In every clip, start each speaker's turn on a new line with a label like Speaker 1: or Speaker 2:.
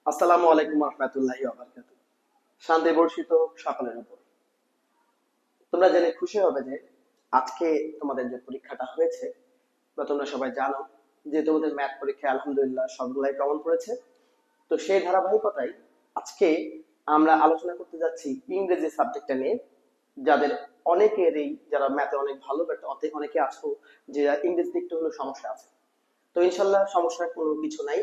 Speaker 1: আসসালামু আলাইকুম রহমতুল্লাহি ওয়া বারাকাতুহু। শান্তি বর্ষিত সকলের উপর। তোমরা জেনে খুশি হবে যে আজকে তোমাদের যে পরীক্ষাটা হয়েছে বা তোমরা সবাই জানো যে তোমাদের ম্যাথ পরীক্ষায় আলহামদুলিল্লাহ সবগুলাই কমন পড়েছে। তো সেই ধারাবাহিকতায় আজকে আমরা আলোচনা করতে যাচ্ছি ইংরেজি সাবজেক্টটা নিয়ে। যাদের অনেকেরই যারা ম্যাথে অনেক ভালো বাট অনেকে আছো যে ইংরেজিতে একটু হলেও সমস্যা আছে। তো ইনশাল্লাহ সমস্যার কোনো কিছু নাই।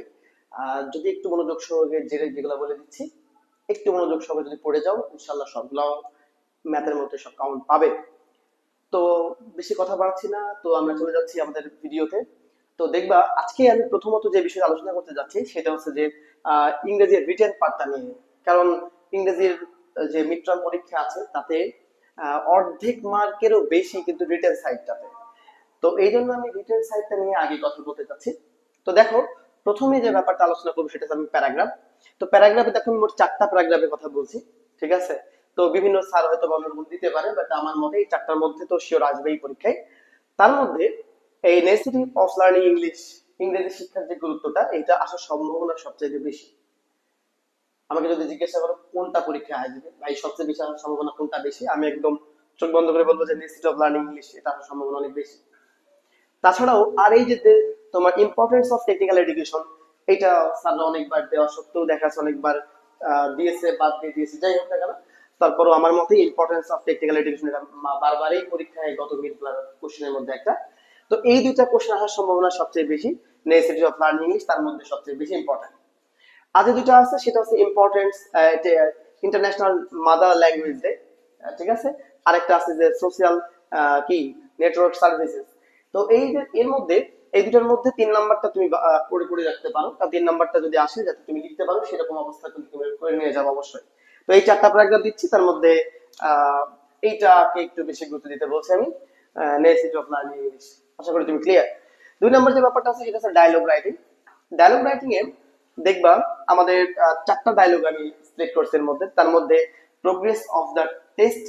Speaker 1: যদি একটু মনোযোগ সহকারে যেগুলো বলে দিচ্ছি একটু মনোযোগ সহকারে যদি পড়ে যাও ইনশাল্লাহ সবগুলো ম্যাথের মধ্যে সব কাউন্ট পাবে। তো বেশি কথা বাড়াচ্ছি না, তো আমরা চলে যাচ্ছি আমাদের ভিডিওতে। তো দেখবা আজকে আমি প্রথমত যে বিষয়ে আলোচনা করতে যাচ্ছি সেটা হচ্ছে যে ইংরেজির রিটেন পার্টটা নিয়ে। কারণ ইংরেজির যে মিড টার্ম পরীক্ষা আছে তাতে অর্ধেক মার্কেরও বেশি কিন্তু রিটেন সাইডটাতে। তো এই জন্য আমি রিটেন সাইডটা নিয়ে আগে কথা বলতে চাচ্ছি। তো দেখো, প্রথমে যে ব্যাপারটা আলোচনা করবো সেটা হচ্ছে আমি প্যারাগ্রাফ। তো প্যারাগ্রাফে দেখো মোট 4টা প্যারাগ্রাফের কথা বলছি, ঠিক আছে? তো বিভিন্ন স্যার হয়তো অন্যরকম দিতে পারে, বাট আমার মতে এই 4টার মধ্যে তো শিওর আসবেই পরীক্ষায়। তার মধ্যে এই নেসেসিটি অফ লার্নিং ইংলিশ, ইংরেজি শিক্ষার যে গুরুত্বটা এটা আসার সম্ভাবনা সবচেয়ে বেশি। আমাকে যদি জিজ্ঞাসা করো কোনটা পরীক্ষায় আসবে ভাই সবচেয়ে বেশি আসার সম্ভাবনা কোনটা বেশি, আমি একদম চোখ বন্ধ করে বলবো যে নেসেসিটি অফ লার্নিং ইংলিশ, এটা আসার সম্ভাবনা অনেক বেশি। তাছাড়াও আর এই যে তোমার ইম্পর্টেন্স অফ টেকনিক্যাল এডুকেশন, এটা স্যাররা অনেকবার দেওয়া সত্ত্বেও দেখা যাচ্ছে অনেকবার দিয়েছে, বাদ দিয়ে দিয়েছে, যাই হোক না কেন তারপরও আমার মতে ইম্পর্টেন্স অফ টেকনিক্যাল এডুকেশন এটা বারবারই পরীক্ষায় গত মিডগুলার কোশ্চেনের মধ্যে একটা। তো এই দুইটা কোশ্চেন আসার সম্ভাবনা সবচেয়ে বেশি। নেসেসিটি অফ লার্নিং ইংলিশ তার মধ্যে সবচেয়ে বেশি ইম্পর্টেন্ট। আর যে দুটো আছে সেটা হচ্ছে importance international mother language day, ঠিক আছে? আরেকটা আছে যে সোশ্যাল কি নেটওয়ার্ক সার্ভিসেস। তো এই যে এর মধ্যে এই দুটার মধ্যে 3 নাম্বারটা তুমি পড়ে পড়ে রাখতে পারো, আর 3 নাম্বারটা যদি আসে যাতে তুমি লিখতে পারো সেরকম অবস্থা কিন্তু তুমি করে নিয়ে যাবো অবশ্যই। তো এই 4টা প্যারাগ্রাফ দিচ্ছি, তার মধ্যে আহ এইটাকে একটু বেশি গুরুত্ব দিতে বলছি আমি, নেসেসিটি অফ লার্নিং ইংলিশ। আশা করি তুমি ক্লিয়ার। 2 নম্বর যে ব্যাপারটা আছে সেটা হচ্ছে ডায়লগ রাইটিং। ডায়লগ রাইটিং এ দেখবা আমাদের 4টা ডায়লগ আমি সিলেক্ট করছি এর মধ্যে। তার মধ্যে progress of the test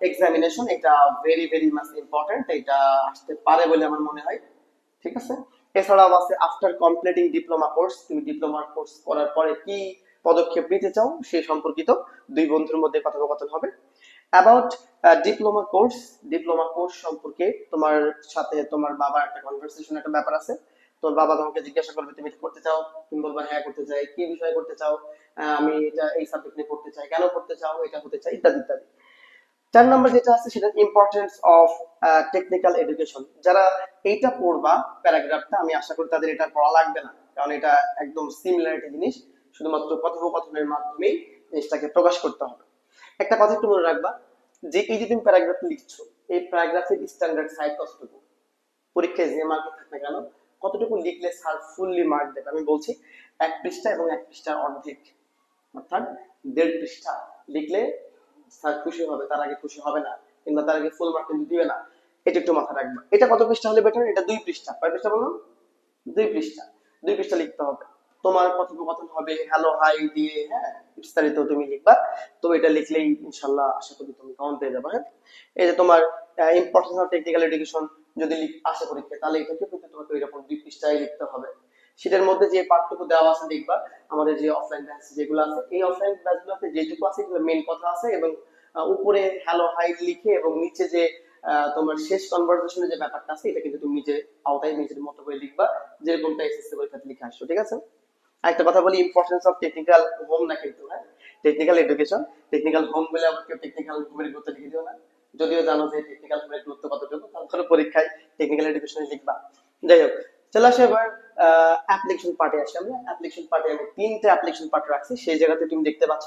Speaker 1: examination, এটা ভেরি ভেরি মাচ ইম্পর্টেন্ট, এটা আসতে পারে বলে আমার মনে হয়, ঠিক আছে? এছাড়াও আছে আফটার কমপ্লিটিং ডিপ্লোমা কোর্স, তুমি ডিপ্লোমা কোর্স করার পরে কি পদক্ষেপ নিতে চাও সে সম্পর্কিত দুই বন্ধুর মধ্যে কথোপকথন হবে। About diploma course, diploma course সম্পর্কে তোমার সাথে তোমার বাবার একটা কনভারসেশন একটা ব্যাপার আছে। তোর বাবা তোমাকে জিজ্ঞাসা করবে তুমি এটা করতে চাও, তুমি বলবা হ্যাঁ করতে চাই, কি বিষয়ে করতে চাও, আমি এটা এই সাবজেক্ট নিয়ে পড়তে চাই, কেন পড়তে চাও, এটা হতে চাই, ইত্যাদি ইত্যাদি। 4 নম্বর যেটা আছে সেটা ইম্পর্টেন্স অফ টেকনিক্যাল এডুকেশন। যারা এইটা পড়বা প্যারাগ্রাফটা, আমি আশা করি তাদের এটা পড়া লাগবে না, কারণ এটা একদম সিমিলার একটা জিনিস, শুধুমাত্র কথোপকথনের মাধ্যমেই জিনিসটাকে প্রকাশ করতে হবে। একটা কথা একটু মনে রাখবা যে এই যে তুমি প্যারাগ্রাফ লিখছো, এই প্যারাগ্রাফের স্ট্যান্ডার্ড সাইজ কতটুকু, পরীক্ষায় যে মার্ক থাকে না কেন কতটুকু লিখলে স্যার ফুললি মার্ক দেবে? আমি বলছি 1 পৃষ্ঠা এবং 1 পৃষ্ঠার অর্ধেক, অর্থাৎ 1.5 পৃষ্ঠা লিখলে স্যার খুশি হবে, তার আগে খুশি হবে না, কিংবা তার আগে ফুল মার্ক কিন্তু দিবে না। এটা একটু মাথায় রাখবা। এটা কত পৃষ্ঠা হলে বেটার? এটা 2 পৃষ্ঠা। কয় পৃষ্ঠা বললাম? 2 পৃষ্ঠা। 2 পৃষ্ঠা লিখতে হবে। তোমার কথোপকথন হবে হ্যালো হাই দিয়ে, হ্যাঁ, বিস্তারিত তুমি লিখবা। তো এটা লিখলেই ইনশাল্লাহ আশা করি তুমি কমন পেয়ে যাবে। হ্যাঁ, এই যে তোমার ইম্পর্টেন্স অফ টেকনিক্যাল এডুকেশন যদি আসে পরীক্ষায়, তাহলে এটাকে কিন্তু তোমাকে এরকম 2 পৃষ্ঠায় লিখতে হবে। সেটার মধ্যে যে পার্টটুকু দেওয়া আছে দেখবা আমাদের যে অফলাইন ব্যাচ যেগুলো আছে, এই অফলাইন ব্যাচগুলোতে যেটুকু আছে এগুলো মেইন কথা আছে, এবং উপরে হ্যালো হাই লিখে এবং নিচে যে তোমার শেষ কনভারসেশনের যে ব্যাপারটা আছে এটা কিন্তু তুমি নিজে আওতায় নিজের মতো করে লিখবা, যেরকমটা এসএসসি পরীক্ষাতে লিখে আসছো, ঠিক আছে? আরেকটা কথা বলি, ইম্পর্টেন্স অফ টেকনিক্যাল হোম না কিন্তু, হ্যাঁ, টেকনিক্যাল এডুকেশন। টেকনিক্যাল হোম বলে আবার কেউ টেকনিক্যাল হোমের গুরুত্ব লিখে দিও না, যদিও জানো যে টেকনিক্যাল হোমের গুরুত্ব কতটুকু, তারপরে পরীক্ষায় টেকনিক্যাল এডুকেশনে লিখবা। যাই হোক, চলে আসে এবার অ্যাপ্লিকেশন পার্টে আসি। আমরা অ্যাপ্লিকেশন পার্টে আমি 3টে অ্যাপ্লিকেশন পার্ট রাখছি। সেই জায়গাতে তুমি দেখতে পাচ্ছ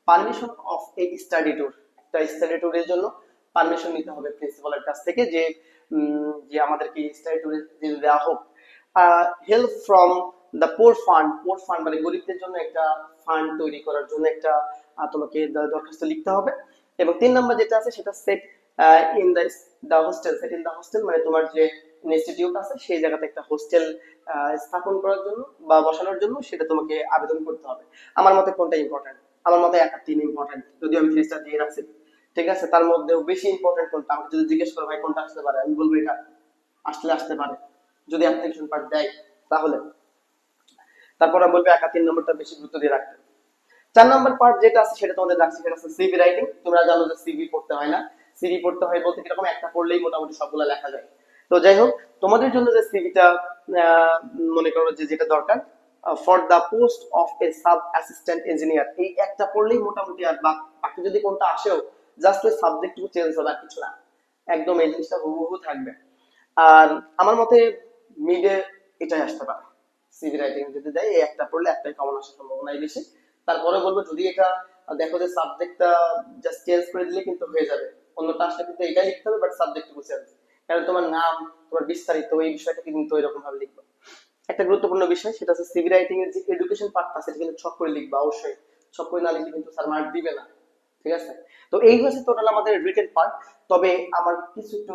Speaker 1: permission of a study tour. একটা স্টাডি ট্যুরের জন্য পারমিশন নিতে হবে প্রিন্সিপালের কাছ থেকে, যে যে আমাদেরকে স্টাডি ট্যুরে দেওয়া হোক। Help from the poor fund, poor fund মানে গরিবদের জন্য একটা ফান্ড তৈরি করার জন্য একটা তোমাকে দরখাস্ত লিখতে হবে। এবং 3 নম্বর যেটা আছে সেটা set in the hostel, set in the hostel মানে তোমার যে ইনস্টিটিউট আছে সেই জায়গাতে একটা হোস্টেল স্থাপন করার জন্য বা বসানোর জন্য সেটা তোমাকে আবেদন করতে হবে। আমার মতে কোনটা ইম্পর্টেন্ট? আমার মতে 1 আর 3 ইম্পর্টেন্ট, যদিও আমি 3 স্টার দিয়ে রাখছি, ঠিক আছে? তার মধ্যেও বেশি ইম্পর্টেন্ট কোনটা, আমাকে যদি জিজ্ঞেস করো ভাই কোনটা আসতে পারে, আমি বলবো এটা আসতে পারে যদি অ্যাপ্লিকেশন পার্ট দেয় তাহলে। তারপর আমি বলবো একা 3 নম্বরটা বেশি গুরুত্ব দিয়ে রাখতে। 4 নম্বর পার্ট যেটা আছে সেটা তোমাদের রাখছি, সেটা হচ্ছে সিভি রাইটিং। তোমরা জানো যে সিভি পড়তে হয় না, সিভি পড়তে হয় বলতে কিরকম, একটা পড়লেই মোটামুটি সবগুলো লেখা যায়। তো যাই হোক, তোমাদের জন্য যে সিভিটা মনে করো যে যেটা দরকার, for the post of a sub assistant engineer, এই একটা পড়লেই মোটামুটি, আর বাকি যদি কোনটা আসেও জাস্ট ওই সাবজেক্ট চেঞ্জ হবে আর কিছু না, একদম এই জিনিসটা হুবহু থাকবে। আর আমার মতে মিডে এটাই আসতে পারে, সিভি রাইটিং যদি দেয় এই একটা পড়লে একটাই কমন আসার সম্ভাবনাই বেশি। তারপরে বলবো যদি এটা দেখো যে সাবজেক্টটা জাস্ট চেঞ্জ করে দিলে কিন্তু হয়ে যাবে, অন্যটা আসলে কিন্তু এটাই লিখতে হবে বাট সাবজেক্ট চেঞ্জ, কারণ তোমার নাম, তোমার বিস্তারিত এই বিষয়টা কিন্তু এরকম ভাবে লিখবে। একটা গুরুত্বপূর্ণ বিষয় সেটা হচ্ছে সিভি রাইটিং এর যে এডুকেশন পার্টটা সেটা কিন্তু ছক করে লিখবা অবশ্যই, ছক করে না লিখলে কিন্তু স্যার মার্ক দিবে না, ঠিক আছে? তো এই হচ্ছে টোটাল আমাদের রিটেন পার্ট। তবে আমার কিছু একটু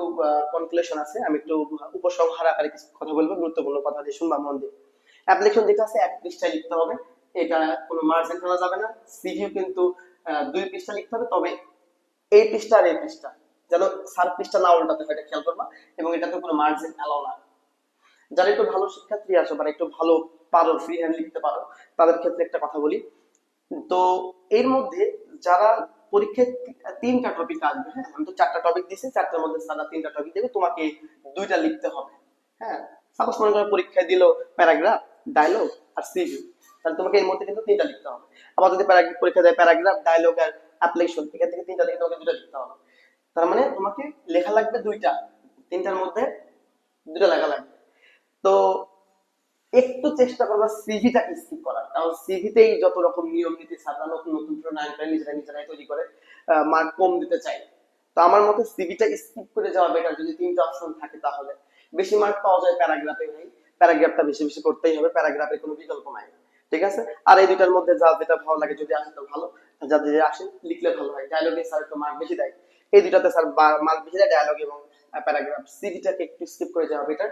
Speaker 1: কনক্লুশন আছে, আমি একটু উপসংহার আকারে কিছু কথা বলবো, গুরুত্বপূর্ণ কথা দিয়ে শুনবা মন দিয়ে। অ্যাপ্লিকেশন যেটা আছে 1 পৃষ্ঠায় লিখতে হবে, এটা কোনো মার্জিন ফেলা যাবে না। সিভিও কিন্তু 2 পৃষ্ঠা লিখতে হবে, তবে এই পৃষ্ঠা আর এই পৃষ্ঠা যেন স্যার পৃষ্ঠা না উল্টাতে হয়, এটা খেয়াল করবা। এবং এটাতে কোনো মার্জিন অ্যালাউ না। যারা একটু ভালো শিক্ষার্থী আছো, মানে একটু ভালো পারো, ফ্রি হ্যান্ড লিখতে পারো, তাদের ক্ষেত্রে একটা কথা বলি। তো এর মধ্যে যারা পরীক্ষায় 3টা টপিক আসবে, হ্যাঁ আমি তো 4টা টপিক দিছি, 4টার মধ্যে সারা 3টা টপিক দেবে, তোমাকে 2টা লিখতে হবে। হ্যাঁ, সাপোজ মনে করো পরীক্ষায় দিল প্যারাগ্রাফ, ডায়লগ আর সিভি, তাহলে তোমাকে এর মধ্যে কিন্তু 3টা লিখতে হবে। আবার যদি পরীক্ষা দেয় প্যারাগ্রাফ, ডায়লগ আর অ্যাপ্লিকেশন, এখান থেকে 3টা লিখে তোমাকে 2টা লিখতে হবে। তার মানে তোমাকে লেখা লাগবে 2টা, 3টার মধ্যে 2টা লেখা লাগবে। তো একটু চেষ্টা করবা সিভিটাকে স্কিপ করার, কারণ সিভিতেই যত রকম নিয়ম নীতি ছাড়া নতুন নতুন প্রণয়ন করে নিজেরাই তৈরি করে মার্ক কম দিতে চাই। তো আমার মতে সিভিটা স্কিপ করে যাওয়া বেটার, যদি 3টা অপশন থাকে তাহলে বেশি মার্ক পাওয়া যায় প্যারাগ্রাফে। ভাই প্যারাগ্রাফটা বেশি বেশি করতেই হবে, প্যারাগ্রাফের কোনো বিকল্প নাই, ঠিক আছে? আর এই দুইটার মধ্যে যা যেটা ভালো লাগে, যদি আসে তো ভালো, যাতে যে আসে লিখলে ভালো হয়। ডায়লগে স্যার একটু মার্ক বেশি দেয়, এই দুইটাতে স্যার মার্ক বেশি দেয়, ডায়লগ এবং প্যারাগ্রাফ। সিভিটাকে একটু স্কিপ করে যাওয়া বেটার।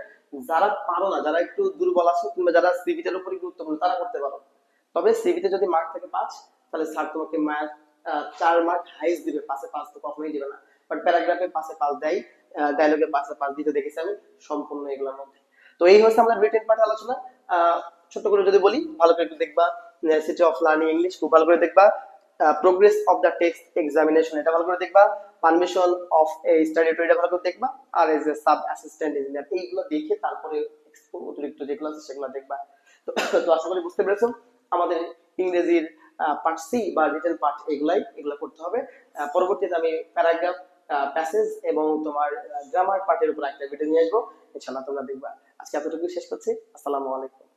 Speaker 1: যারা পারো না, যারা একটু দুর্বল আছো কিংবা যারা সিভিটার উপরই গুরুত্বপূর্ণ, তারা করতে পারো। তবে সিভিতে যদি মার্ক থাকে 5, তাহলে স্যার তোমাকে 4 মার্ক হাইস্ট দিবে, 5-এ 5 তো কখনোই দিবে না। বাট প্যারাগ্রাফে 5-এ 5 দেয়, ডায়লগে 5-এ 5 দিতে দেখেছি আমি সম্পূর্ণ এগুলোর মধ্যে। তো এই হচ্ছে আমাদের রিটেন পার্ট আলোচনা। ছোট করে যদি বলি, ভালো করে একটু দেখবা সিটি অফ লার্নিং ইংলিশ, খুব ভালো করে দেখবা। Progress of the text examination, এটা ভালো করে দেখবা। Permission of a study to, এটা ভালো করে দেখবা। আর as a sub assistant engineer, এইগুলো দেখে তারপরে অতিরিক্ত যেগুলো আছে সেগুলো দেখবা। তো তো আশা করি বুঝতে পেরেছো। আমাদের ইংরেজির পার্ট সি বা রিটেন পার্ট এগুলা করতে হবে। পরবর্তীতে আমি প্যারাগ্রাফ, প্যাসেজ এবং তোমার গ্রামার পার্টের উপর একটা ভিডিও নিয়ে আসবো, ইনশাআল্লাহ তোমরা দেখবা। আজকে এতটুকু শেষ করছি। আসসালামু আলাইকুম।